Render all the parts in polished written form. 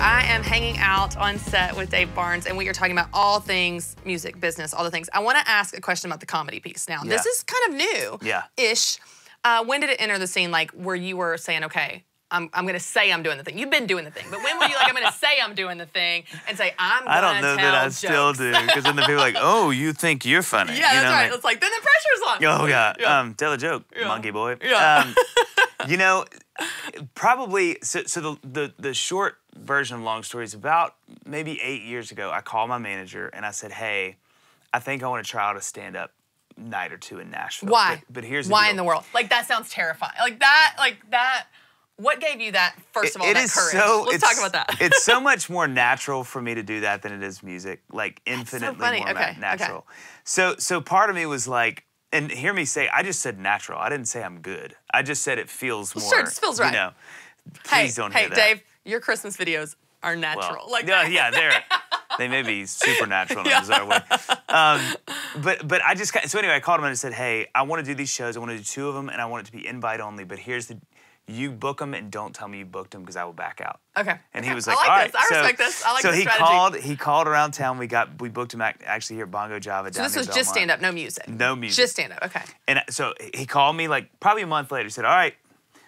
I am hanging out on set with Dave Barnes, and we are talking about all things music, business, all the things. I want to ask a question about the comedy piece. Now, this is kind of new-ish. When did it enter the scene, like, where you were saying, okay, I'm going to say I'm doing the thing. You've been doing the thing. But when were you like, I'm going to say I'm doing the thing and say, I'm going to tell I don't know that I still do. Because then the people are like, oh, you think you're funny. Yeah, you that's know, right. It's like, then the pressure's on. Oh, yeah. Tell a joke, monkey boy. Yeah. You know, probably, so the short version of long story is about maybe 8 years ago, I called my manager and I said, hey, I think I want to try out a stand-up night or two in Nashville. Why? But here's the Why deal. in the world? Like, that sounds terrifying. Like that. What gave you that, first of all, that courage? Let's talk about that. It's so much more natural for me to do that than it is music. Like, infinitely more natural. Okay. So part of me was like, and hear me say, I just said natural. I didn't say I'm good. I just said it feels more. Sure, it feels right. You know, please don't hear that. Hey, Dave, your Christmas videos are natural. Well, like, yeah, they may be supernatural in a bizarre way. But I just so anyway, I called him and I said, hey, I want to do these shows. I want to do 2 of them, and I want it to be invite only. But here's the. You book them and don't tell me you booked them because I will back out. Okay. And he was like, I like all right. this. I respect this. I like this strategy. So he called around town. We booked him actually here at Bongo Java. So this was just stand-up, no music? No music. Just stand-up, okay. And so he called me like probably a month later. He said, all right,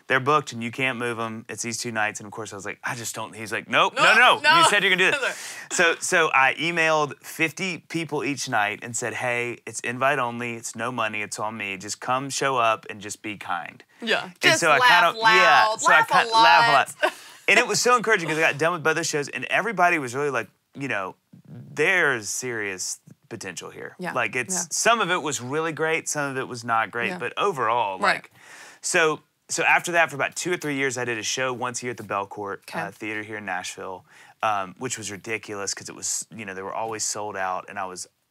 they're booked and you can't move them. It's these 2 nights. And of course I was like, I just don't. He's like, nope, no. You said you're going to do this. So I emailed 50 people each night and said, hey, it's invite only. It's no money. It's on me. Just come, show up, and just be kind. Yeah. Just laugh loud. Laugh a lot. And it was so encouraging because I got done with both those shows and everybody was really like, you know, there's serious potential here. Yeah. Like some of it was really great, some of it was not great, but overall, like, so after that, for about 2 or 3 years, I did a show once a year at the Belcourt Theater here in Nashville, which was ridiculous because it was, you know, they were always sold out, and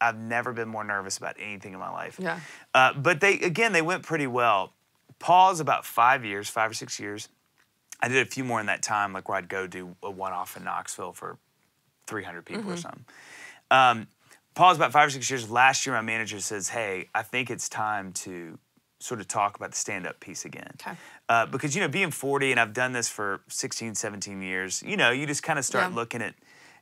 I've never been more nervous about anything in my life. Yeah. But they went pretty well. Pause about 5 or 6 years. I did a few more in that time, like where I'd go do a one-off in Knoxville for 300 people or something. Pause about 5 or 6 years. Last year, my manager says, hey, I think it's time to sort of talk about the stand-up piece again. Okay. Because, you know, being 40, and I've done this for 16, 17 years, you know, you just kind of start looking at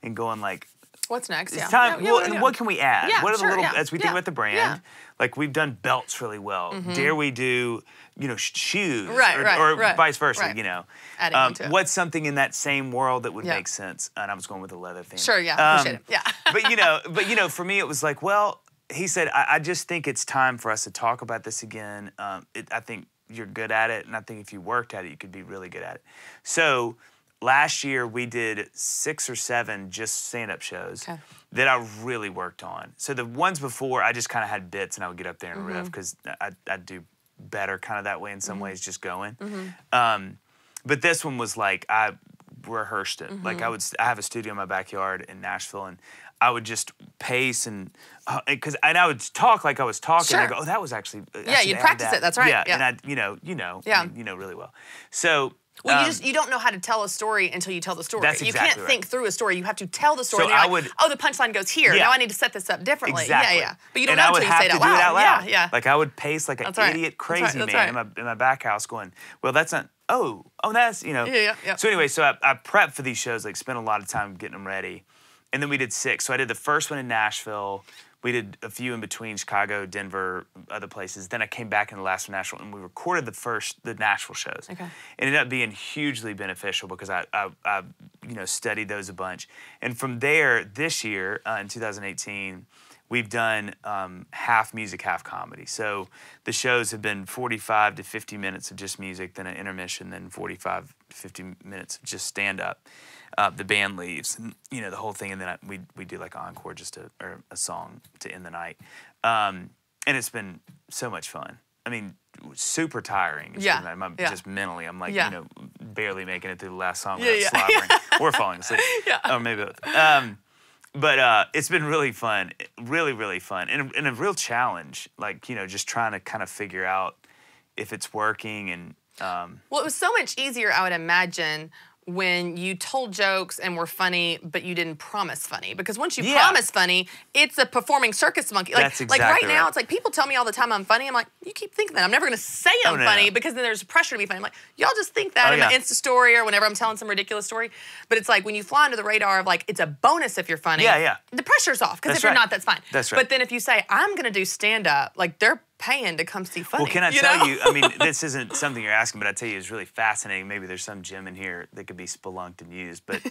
and going like, what's next? It's time. What can we add? Yeah, what are the little, as we think about the brand, Yeah. like we've done belts really well. Dare we do, you know, shoes? Right, or right, vice versa, right. you know. Adding on to it. What's something in that same world that would make sense? And I was going with the leather thing. Sure, yeah, appreciate it. Yeah. but you know, for me it was like, well, he said, I just think it's time for us to talk about this again. I think you're good at it, and I think if you worked at it, you could be really good at it. So last year we did 6 or 7 just stand-up shows that I really worked on. So the ones before, I just kind of had bits, and I would get up there and riff because I'd do better kind of that way in some ways, just going. But this one was like I rehearsed it. Like I have a studio in my backyard in Nashville, and I would just pace and I would talk like I was talking. Sure. And I go, oh, that was actually you'd practice it. That's right. Yeah, Yeah. and I, you know really well. So. Well, you don't know how to tell a story until you tell the story. That's exactly you can't think through a story. You have to tell the story. So and you're like, oh, the punchline goes here. Now I need to set this up differently. Exactly. Yeah. But you don't know until you say it out loud. Do it out loud. Yeah. Like I would pace like an idiot, crazy man in my back house going, well, that's not, oh, that's, you know. Yeah. So anyway, so I prepped for these shows, like spent a lot of time getting them ready. And then we did 6. So I did the first one in Nashville. We did a few in between, Chicago, Denver, other places. Then I came back in the last one, Nashville, and we recorded the Nashville shows. Okay. It ended up being hugely beneficial because I you know, studied those a bunch. And from there, this year, in 2018, we've done half music, half comedy. So the shows have been 45 to 50 minutes of just music, then an intermission, then 45 to 50 minutes of just stand-up. The band leaves, and, you know, the whole thing, and then we do like an encore, or a song to end the night. And it's been so much fun. I mean, super tiring. Just mentally, I'm like, you know, barely making it through the last song without slobbering or falling asleep. Or maybe both. But it's been really fun, really, really fun, and a real challenge. Like, you know, just trying to kind of figure out if it's working and. Well, it was so much easier, I would imagine, when you told jokes and were funny, but you didn't promise funny. Because once you promise funny, it's a performing circus monkey. That's exactly right now, it's like people tell me all the time I'm funny. I'm like, you keep thinking that. I'm never going to say I'm funny because then there's pressure to be funny. I'm like, y'all just think that in my Insta story or whenever I'm telling some ridiculous story. But it's like when you fly under the radar of like, it's a bonus if you're funny. The pressure's off. Because if you're not, that's fine. That's right. But then if you say, I'm going to do stand-up, like they're paying to come see funny. Well, can I tell you, I mean, this isn't something you're asking, but I tell you it's really fascinating. Maybe there's some gem in here that could be spelunked and used. But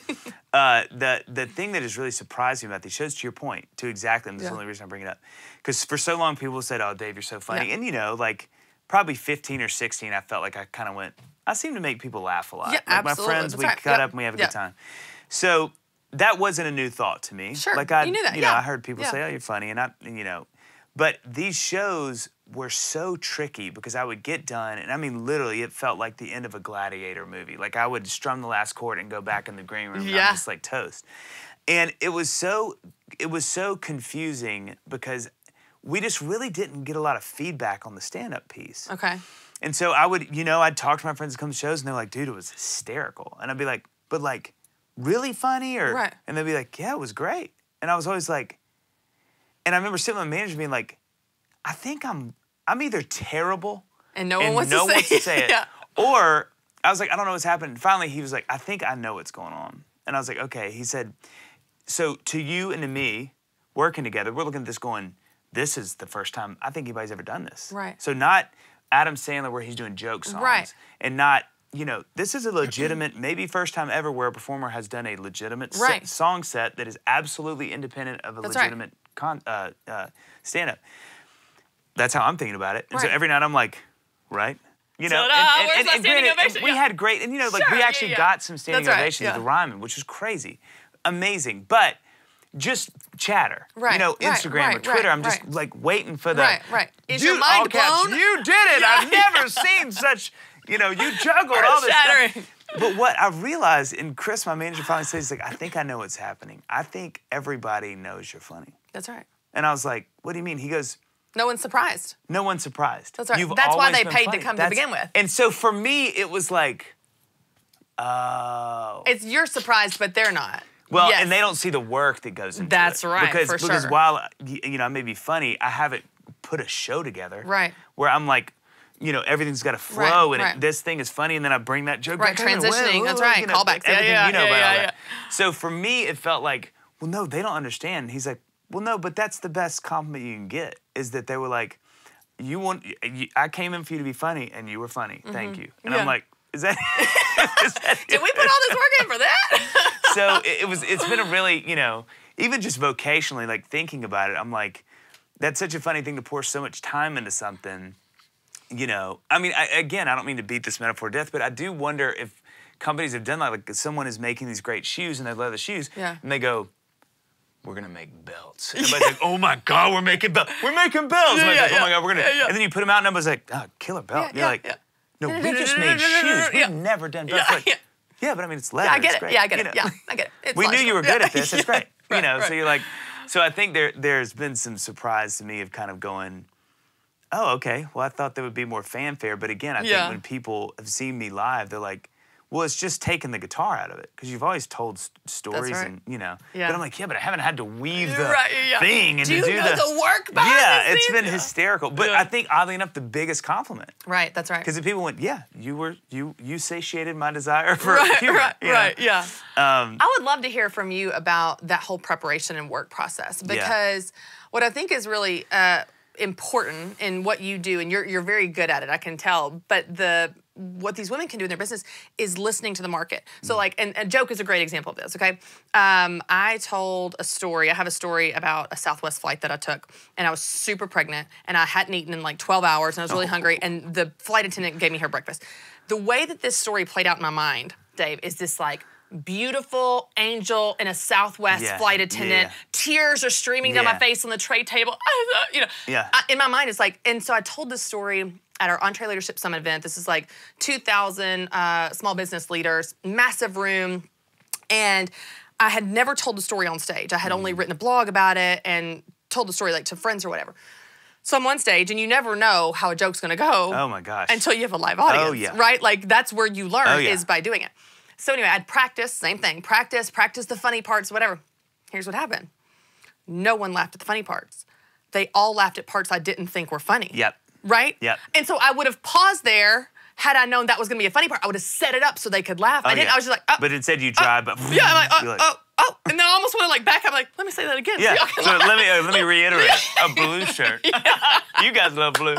the thing that has really surprised me about these shows, to your point, to exactly, and this is the only reason I bring it up, because for so long people said, oh, Dave, you're so funny. And, you know, like probably 15 or 16, I felt like I kind of went, I seem to make people laugh a lot. Yeah, like absolutely. My friends, we cut up and we have a good time. So that wasn't a new thought to me. Sure, like you knew that, you know, I heard people say, oh, you're funny, and you know. But these shows were so tricky because I would get done, and I mean, literally, it felt like the end of a Gladiator movie. Like I would strum the last chord and go back in the green room, and I'm just like toast. And it was so confusing because we just really didn't get a lot of feedback on the stand-up piece. Okay. And so I would, you know, I'd talk to my friends that come to shows, and they're like, dude, it was hysterical. And I'd be like, but like, really funny? Or and they'd be like, yeah, it was great. And I was always like, and I remember sitting with my manager being like, I think I'm either terrible and no one wants to say it, or I was like, I don't know what's happening. And finally, he was like, I think I know what's going on. And I was like, okay. He said, so to you and to me, working together, we're looking at this going, this is the first time I think anybody's ever done this. Right. So not Adam Sandler where he's doing joke songs. And not, you know, this is a legitimate, maybe first time ever where a performer has done a legitimate song set that is absolutely independent of a legitimate stand-up. That's how I'm thinking about it. And so every night I'm like, you know, and granted, we had great, and you know, like we actually got some standing ovations at the Ryman, which was crazy, amazing, but just chatter. You know, Instagram or Twitter, I'm just like waiting for the Is your mind blown? You did it. I've never seen such. You know, you juggled all this stuff. But what I realized, and Chris, my manager, finally says, like, I think I know what's happening. I think everybody knows you're funny. That's right. And I was like, what do you mean? He goes, no one's surprised. No one's surprised. That's right. That's why they paid to come to begin with. And so for me, it was like, oh. It's you're surprised, but they're not. Well, and they don't see the work that goes into it. That's right, because while, you know, I may be funny, I haven't put a show together. Where I'm like, you know, everything's got to flow, and this thing is funny, and then I bring that joke back. Transitioning, that's right, you know, callbacks. Everything you know about all that. So for me, it felt like, well, no, they don't understand. And he's like, well, no, but that's the best compliment you can get, is that they were like, I came in for you to be funny, and you were funny. Thank you. And I'm like, is that Did we put all this work in for that? So it's been a really, you know, even just vocationally, like thinking about it, I'm like, that's such a funny thing to pour so much time into something, you know. I mean, I don't mean to beat this metaphor to death, but I do wonder if companies have done that, like someone is making these great shoes, and they leather shoes, and they go, we're gonna make belts. And everybody's like, oh my God, we're making belts. We're making belts. And like, oh my God, we're gonna. And then you put them out, and everybody's like, oh, killer belt. You're like, no, we just made shoes. We've never done belts. Yeah, but I mean, it's leather. I get it's it. great. Yeah, I get it. You know? Yeah, I get it. It's we knew you were good at this. It's great. Right, you know, right. so you're like, so I think there's been some surprise to me of kind of going, oh, okay, well, I thought there would be more fanfare. But again, I think when people have seen me live, they're like, well, it's just taking the guitar out of it. Because you've always told stories and, you know. Yeah. But I'm like, yeah, but I haven't had to weave the thing and do to do know the work behind Yeah, it's been hysterical. But I think, oddly enough, the biggest compliment. Right, that's right. Because the people went, yeah, you satiated my desire for humor. Yeah. I would love to hear from you about that whole preparation and work process. Because what I think is really important in what you do, and you're very good at it, I can tell, but what these women can do in their business is listening to the market. So like, and a joke is a great example of this, okay? I told a story, I have a story about a Southwest flight that I took, and I was super pregnant, and I hadn't eaten in like 12 hours, and I was really hungry, and the flight attendant gave me her breakfast. The way that this story played out in my mind, Dave, is this like beautiful angel in a Southwest flight attendant. Tears are streaming down my face on the tray table. You know, in my mind, it's like, and so I told this story at our Entree Leadership Summit event. This is like 2,000 small business leaders, massive room, and I had never told the story on stage. I had only written a blog about it and told the story like to friends or whatever. So I'm on stage, and you never know how a joke's gonna go. Oh my gosh. Until you have a live audience, right? Like that's where you learn is by doing it. So anyway, I'd practice, same thing. Practice the funny parts, whatever. Here's what happened. No one laughed at the funny parts. They all laughed at parts I didn't think were funny. Yep. Right? Yep. And so I would have paused there. Had I known that was going to be a funny part, I would have set it up so they could laugh. I didn't. I was just like, oh. But instead you tried, but yeah, I'm like, oh. And then I almost want to like back up, like, let me say that again. Yeah. So let me reiterate. A blue shirt. You guys love blue.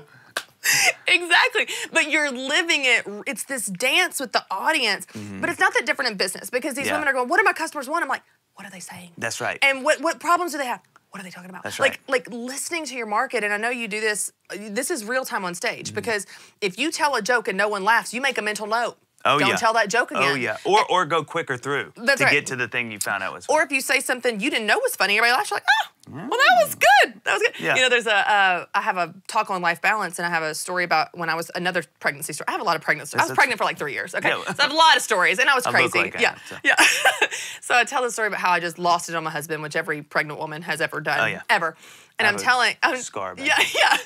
Exactly. But you're living it. It's this dance with the audience. But it's not that different in business because these women are going, what do my customers want? I'm like, what are they saying? That's right. And what problems do they have? What are they talking about? That's right. Like listening to your market, and I know you do this. This is real time on stage because if you tell a joke and no one laughs, you make a mental note. Don't tell that joke again. Oh yeah. Or go quicker through to get to the thing you found out was funny. Or if you say something you didn't know was funny, everybody laughs. You're like, well, that was good. That was good. Yeah. You know, there's I have a talk on life balance, and I have a story about when I was another pregnancy story. I have a lot of pregnant stories. I was pregnant for like 3 years. Okay, so I have a lot of stories, and I was crazy. Look like yeah. So I tell the story about how I just lost it on my husband, which every pregnant woman has ever done, ever. And I'm telling, scar. Yeah.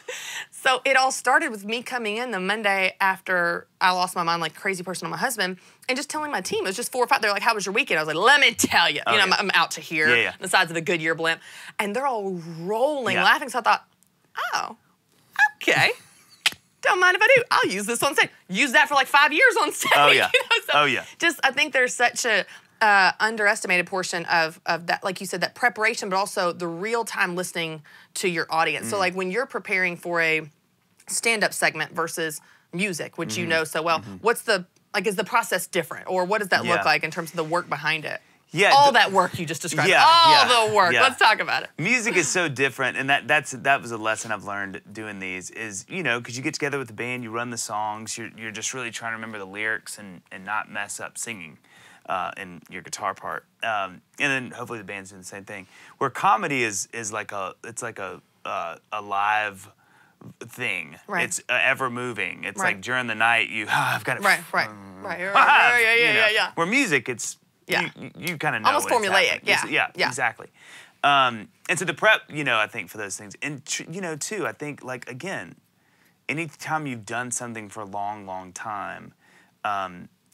So it all started with me coming in the Monday after I lost my mind like a crazy person on my husband, and just telling my team. It was just 4 or 5. They're like, "How was your weekend?" I was like, "Let me tell you." I'm out to here, the sides of a Goodyear blimp, and they're all rolling, laughing. So I thought, oh, okay. Don't mind if I do. I'll use this on stage. Use that for like 5 years on stage. Oh yeah. Just I think there's such a underestimated portion of that, like you said, that preparation, but also the real time listening to your audience. So like when you're preparing for a stand-up segment versus music, which you know so well, what's the, like, is the process different? Or what does that look like in terms of the work behind it? Yeah, all that work you just described. The work. Yeah. Let's talk about it. Music is so different, and that was a lesson I've learned doing these. Is because you get together with the band, you run the songs, you're just really trying to remember the lyrics and not mess up singing, in your guitar part, and then hopefully the band's doing the same thing. Where comedy is like a live thing. Right. It's ever moving. It's like during the night I've got it. Right. Yeah. Where music, it's you kind of know almost formulaic. Yeah, exactly. And so the prep, I think for those things, and too, I think like again, anytime you've done something for a long time,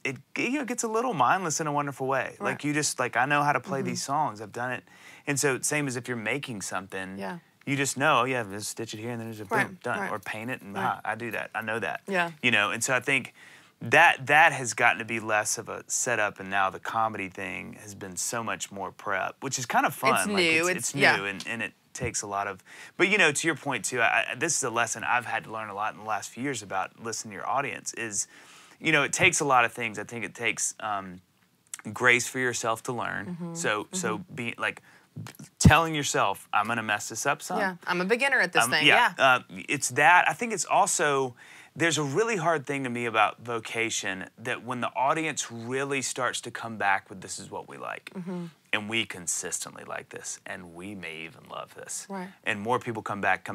it gets a little mindless in a wonderful way. Right. Like you just I know how to play these songs. I've done it, and so same as if you're making something. Yeah. You just know, just stitch it here and then there's a boom, done. Right. Or paint it and I do that. I know that. Yeah. And so I think that has gotten to be less of a setup, and now the comedy thing has been so much more prep, which is kind of fun. It's new. It's new, and it takes a lot of. But to your point too, this is a lesson I've had to learn a lot in the last few years about listening to your audience. Is, it takes a lot of things. I think it takes grace for yourself to learn. So be like. Telling yourself, I'm going to mess this up some. Yeah, I'm a beginner at this thing. It's that. I think it's also, there's a really hard thing to me about vocation, that when the audience really starts to come back with this is what we like, and we consistently like this, and we may even love this, and more people come back.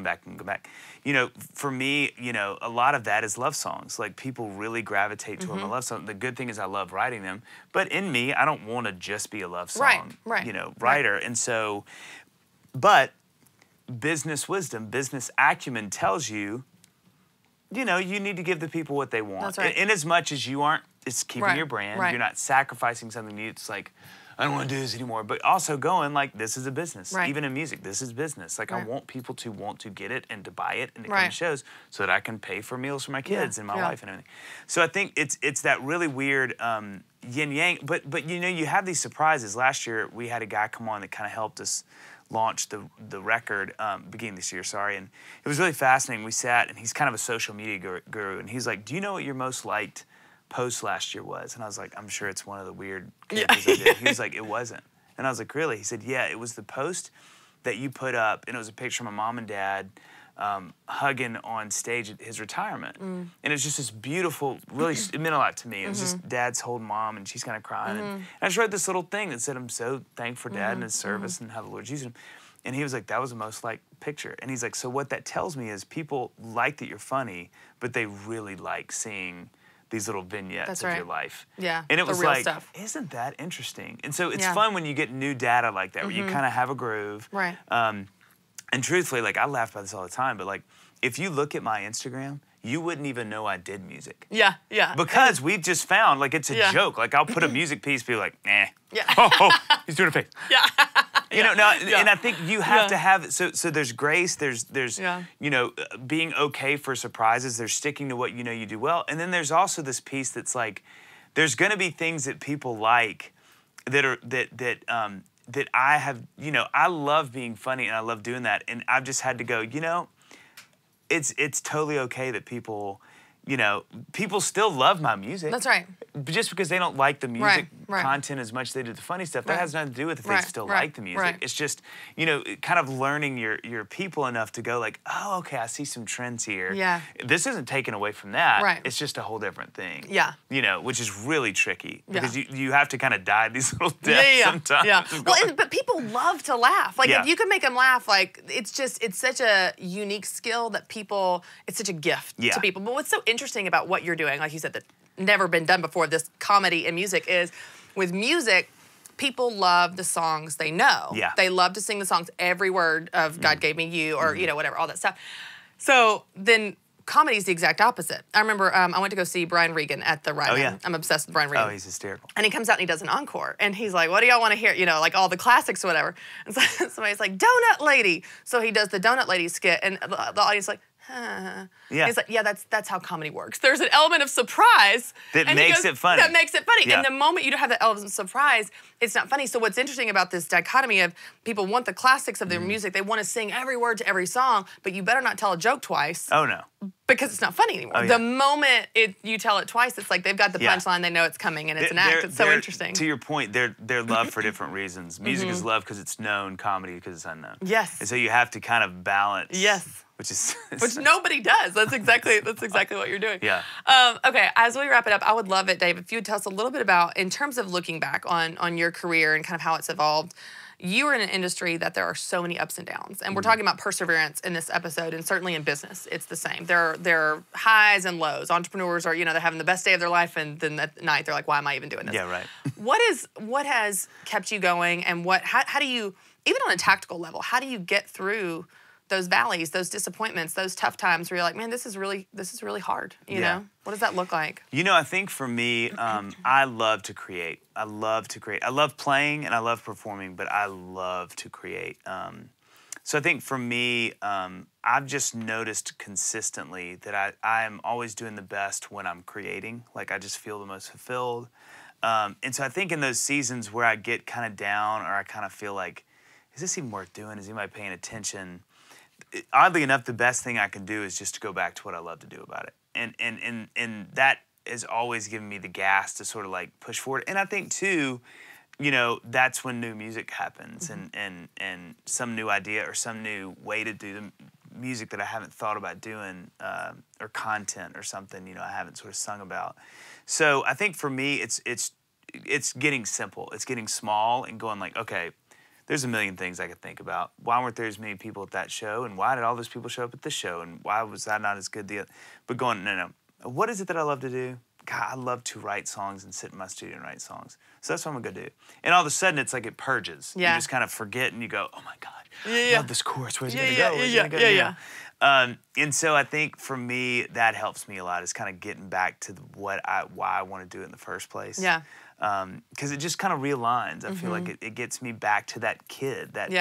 For me, a lot of that is love songs. Like people really gravitate toward my love song. The good thing is I love writing them, but in me, I don't want to just be a love song, writer. And so, but business wisdom, business acumen tells you, you need to give the people what they want. That's right. In as much as you aren't, it's keeping your brand. You're not sacrificing something new. It's like, I don't want to do this anymore. But also going like, this is a business. Right. Even in music, this is business. Like I want people to want to get it and to buy it and to come to shows so that I can pay for meals for my kids and my wife and everything. So I think it's that really weird yin yang. But you have these surprises. Last year we had a guy come on that kind of helped us launch the record beginning this year, and it was really fascinating. We sat, and he's kind of a social media guru, and he's like, do you know what your most liked post last year was? And I was like, I'm sure it's one of the weird characters I did. He was like, it wasn't. And I was like, really? He said, yeah, it was the post that you put up, and it was a picture of my mom and dad hugging on stage at his retirement. And it's just this beautiful, really, it meant a lot to me. It was just dad's holding mom, and she's kind of crying. And I just wrote this little thing that said, I'm so thankful for dad and his service and how the Lord's using him. And he was like, that was the most liked picture. And he's like, so what that tells me is people like that you're funny, but they really like seeing these little vignettes of your life. Yeah, and it was like, isn't that interesting? And so it's fun when you get new data like that, where you kind of have a groove. Right. And truthfully, like I laugh about this all the time, but like if you look at my Instagram, you wouldn't even know I did music. Yeah, yeah. Because we've just found, like, it's a joke. Like, I'll put a music piece, be like, eh. Yeah. Oh, he's doing a face. Yeah. You know, now, and I think you have to have, so there's grace, there's you know, being okay for surprises, there's sticking to what you know you do well, and then there's also this piece that's like, there's going to be things that people like that are, that I have, you know, I love being funny and I love doing that, and I've just had to go, you know, it's totally okay that people, you know, people still love my music. That's right. Just because they don't like the music content as much as they do the funny stuff, that has nothing to do with if they still like the music. It's just, you know, kind of learning your people enough to go like, oh, okay, I see some trends here. Yeah. This isn't taken away from that. Right. It's just a whole different thing. Yeah. You know, which is really tricky because you have to kind of dive these little deaths sometimes. Yeah. Well, but people love to laugh. Like if you can make them laugh, like it's such a unique skill that people, it's such a gift to people. But what's so interesting about what you're doing, like you said, that never been done before, this comedy and music, is with music, people love the songs they know. Yeah. They love to sing the songs, every word of God Gave Me You, or, you know, whatever, all that stuff. So then comedy is the exact opposite. I remember I went to go see Brian Regan at the Wright. Oh, yeah. I'm obsessed with Brian Regan. Oh, he's hysterical. And he comes out and he does an encore. And he's like, what do y'all want to hear? You know, like all the classics or whatever. And so somebody's like, Donut Lady. So he does the Donut Lady skit. And the audience is like, yeah. He's like, yeah, that's how comedy works. There's an element of surprise that makes it funny. That makes it funny. Yeah. And the moment you don't have that element of surprise, it's not funny. So what's interesting about this dichotomy of people want the classics of their music, they want to sing every word to every song, but you better not tell a joke twice. Oh no. Because it's not funny anymore. Oh, yeah. The moment you tell it twice, it's like they've got the punchline, they know it's coming, and it's an act. It's so interesting. To your point, they're loved for different reasons. Music is loved because it's known, comedy because it's unknown. Yes. And so you have to kind of balance. Yes. Which nobody does. That's exactly what you're doing. Yeah. Okay, as we wrap it up, I would love it, Dave, if you would tell us a little bit about, in terms of looking back on your career and kind of how it's evolved. You are in an industry that there are so many ups and downs, and we're talking about perseverance in this episode, and certainly in business, it's the same. There are highs and lows. Entrepreneurs are, you know, they're having the best day of their life, and then at night they're like, why am I even doing this? Yeah, right. What has kept you going, and how do you, even on a tactical level, how do you get through those valleys, those disappointments, those tough times where you're like, man, this is really hard, you know? What does that look like? You know, I think for me, I love to create. I love playing and I love performing, but I love to create. So I think for me, I've just noticed consistently that I am always doing the best when I'm creating. Like, I just feel the most fulfilled. And so I think in those seasons where I get kind of down, or I kind of feel like, is this even worth doing? Is anybody paying attention? Oddly enough, the best thing I can do is just to go back to what I love to do about it. And that has always given me the gas to sort of like push forward. And I think too, you know, that's when new music happens, and some new idea or some new way to do the music that I haven't thought about doing, or content or something, you know, I haven't sort of sung about. So I think for me, it's getting simple. It's getting small and going like, okay, there's a million things I could think about. Why weren't there as many people at that show? And why did all those people show up at this show? And why was that not as good? But going, no. What is it that I love to do? God, I love to write songs and sit in my studio and write songs. So that's what I'm going to do. And all of a sudden, it's like it purges. Yeah. You just kind of forget and you go, oh my God, I love this chorus. Where's it going to go? Where's it going to go? And so I think for me, that helps me a lot, is kind of getting back to why I want to do it in the first place. Yeah. Because it just kind of realigns. I feel like it gets me back to that kid, that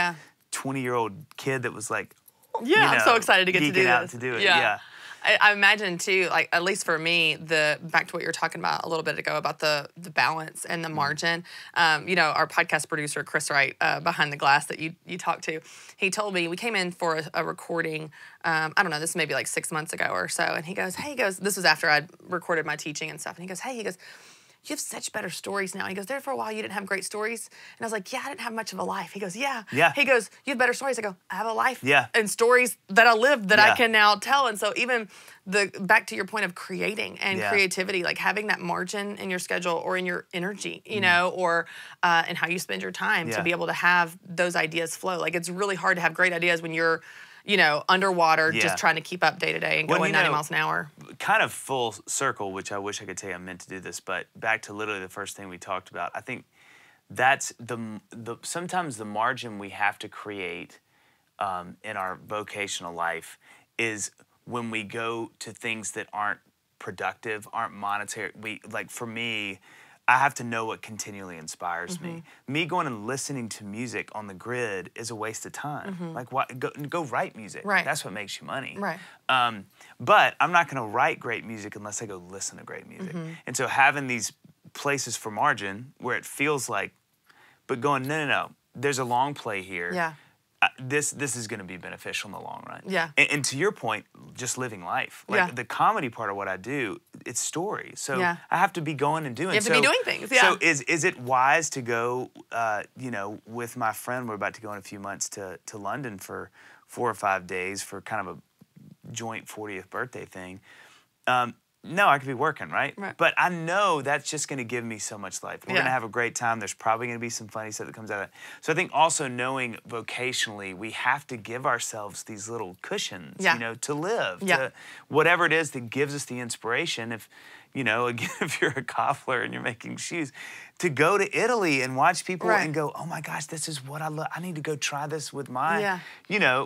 20-year-old kid that was like, I'm so excited to get to do this. To do it. Yeah. I imagine too, like at least for me, back to what you were talking about a little bit ago about the balance and the margin. You know, our podcast producer Chris Wright, behind the glass that you talked to, he told me, we came in for a recording. I don't know, this may be like 6 months ago or so, and he goes, this was after I'd recorded my teaching and stuff, and he goes, you have such better stories now. He goes, there for a while you didn't have great stories. And I was like, yeah, I didn't have much of a life. He goes, yeah. He goes, you have better stories. I go, I have a life and stories that I lived that I can now tell. And so even back to your point of creating and creativity, like having that margin in your schedule or in your energy, you know, or in how you spend your time to be able to have those ideas flow. Like it's really hard to have great ideas when you're, you know, underwater, just trying to keep up day to day and going 90 miles an hour. Kind of full circle, which I wish I could tell you I meant to do this, but back to literally the first thing we talked about. I think that's sometimes the margin we have to create in our vocational life is when we go to things that aren't productive, aren't monetary, for me, I have to know what continually inspires me. Me going and listening to music on the grid is a waste of time. Like, go write music. Right. That's what makes you money. Right. But I'm not going to write great music unless I go listen to great music. And so having these places for margin where it feels like, but going, no, there's a long play here. Yeah. This is going to be beneficial in the long run. Yeah. And to your point, just living life. Like the comedy part of what I do, it's story. So I have to be going and doing. You have to be doing things. Yeah. So is it wise to go, with my friend, we're about to go in a few months to London for 4 or 5 days for kind of a joint 40th birthday thing. No, I could be working, right? But I know that's just going to give me so much life. We're going to have a great time. There's probably going to be some funny stuff that comes out of it. So I think also knowing vocationally, we have to give ourselves these little cushions, to live, to whatever it is that gives us the inspiration. If, again, if you're a cobbler and you're making shoes, to go to Italy and watch people and go, oh my gosh, this is what I love. I need to go try this with my,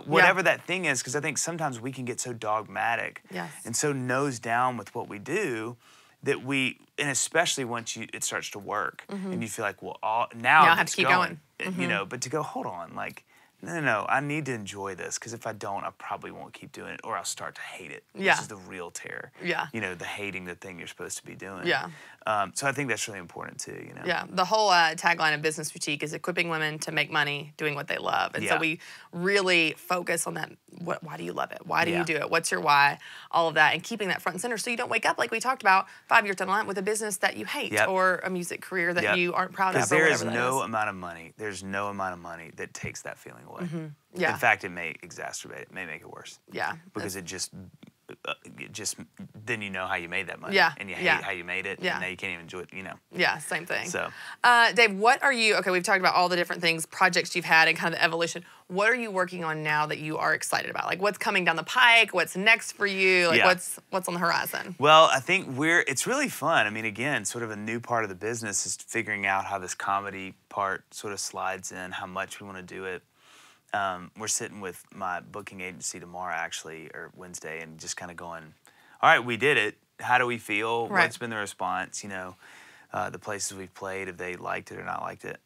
whatever that thing is. Because I think sometimes we can get so dogmatic and so nose down with what we do that and especially once it starts to work and you feel like, well, now I have to keep going. But to go, hold on, like, no, I need to enjoy this because if I don't, I probably won't keep doing it or I'll start to hate it. This is the real terror. Yeah. The hating the thing you're supposed to be doing. Yeah. So I think that's really important too, Yeah. The whole tagline of Business Boutique is equipping women to make money doing what they love. And so we really focus on that. Why do you love it? Why do you do it? What's your why? All of that and keeping that front and center so you don't wake up like we talked about 5 years down the line with a business that you hate or a music career that you aren't proud of. Because there is no amount of money. There's no amount of money that takes that feeling away. Yeah. In fact, it may exacerbate it. May make it worse. Yeah. Because it just then you know how you made that money. Yeah. And you hate how you made it. Yeah. And now you can't even enjoy it, Yeah, same thing. So, Dave, what are you, we've talked about all the different things, projects you've had and kind of the evolution. What are you working on now that you are excited about? Like what's coming down the pike? What's next for you? Like what's on the horizon? Well, I think it's really fun. I mean, again, sort of a new part of the business is figuring out how this comedy part sort of slides in, how much we want to do it. We're sitting with my booking agency tomorrow, actually, or Wednesday, and just kind of going, all right, we did it. How do we feel? Right. What's been the response? The places we've played, have they liked it or not liked it?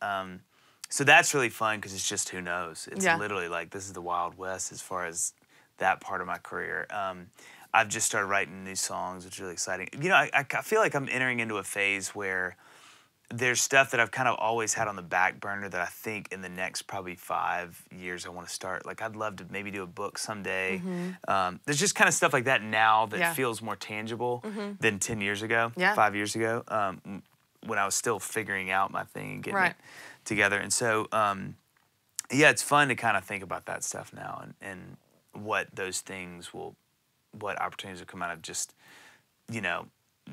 So that's really fun because it's just who knows. It's literally like this is the Wild West as far as that part of my career. I've just started writing new songs, which is really exciting. I feel like I'm entering into a phase where there's stuff that I've kind of always had on the back burner that I think in the next probably 5 years I want to start. Like I'd love to maybe do a book someday. There's just kind of stuff like that now that feels more tangible than 10 years ago, 5 years ago, when I was still figuring out my thing and getting it together. And so, it's fun to kind of think about that stuff now and what those things what opportunities will come out of just,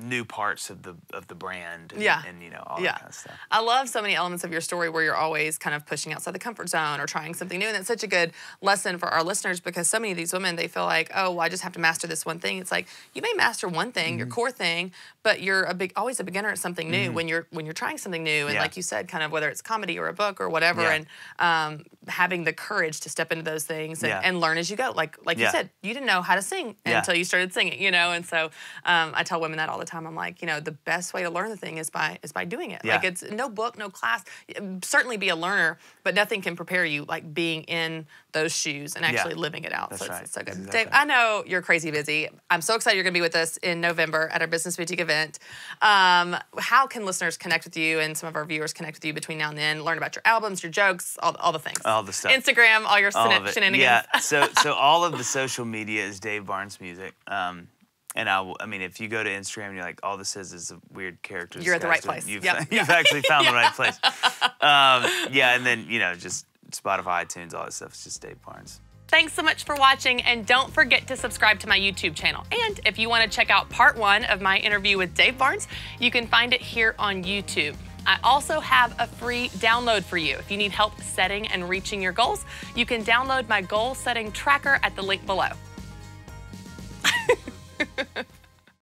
new parts of the brand and all that kind of stuff. I love so many elements of your story where you're always kind of pushing outside the comfort zone or trying something new. And that's such a good lesson for our listeners because so many of these women, they feel like, oh, well, I just have to master this one thing. It's like you may master one thing, your core thing, but you're always a beginner at something new when you're trying something new. And like you said, kind of whether it's comedy or a book or whatever, and having the courage to step into those things and learn as you go. Like you said, you didn't know how to sing until you started singing, And so I tell women that all the time. I'm like, the best way to learn the thing is by doing it. Like it's no book, no class. Certainly be a learner, but nothing can prepare you like being in those shoes and actually living it out. That's It's so good. Exactly. Dave, I know you're crazy busy. I'm so excited you're going to be with us in November at our Business Boutique event. How can listeners connect with you and some of our viewers connect with you between now and then? Learn about your albums, your jokes, all the things. All the stuff. Instagram, all your shenanigans. Yeah. So all of the social media is Dave Barnes Music. And I mean, if you go to Instagram and you're like, all this is a weird character. You're at the right place. You've actually found the right place. And then, just Spotify, iTunes, all that stuff. It's just Dave Barnes. Thanks so much for watching, and don't forget to subscribe to my YouTube channel. And if you want to check out part 1 of my interview with Dave Barnes, you can find it here on YouTube. I also have a free download for you. If you need help setting and reaching your goals, you can download my goal setting tracker at the link below.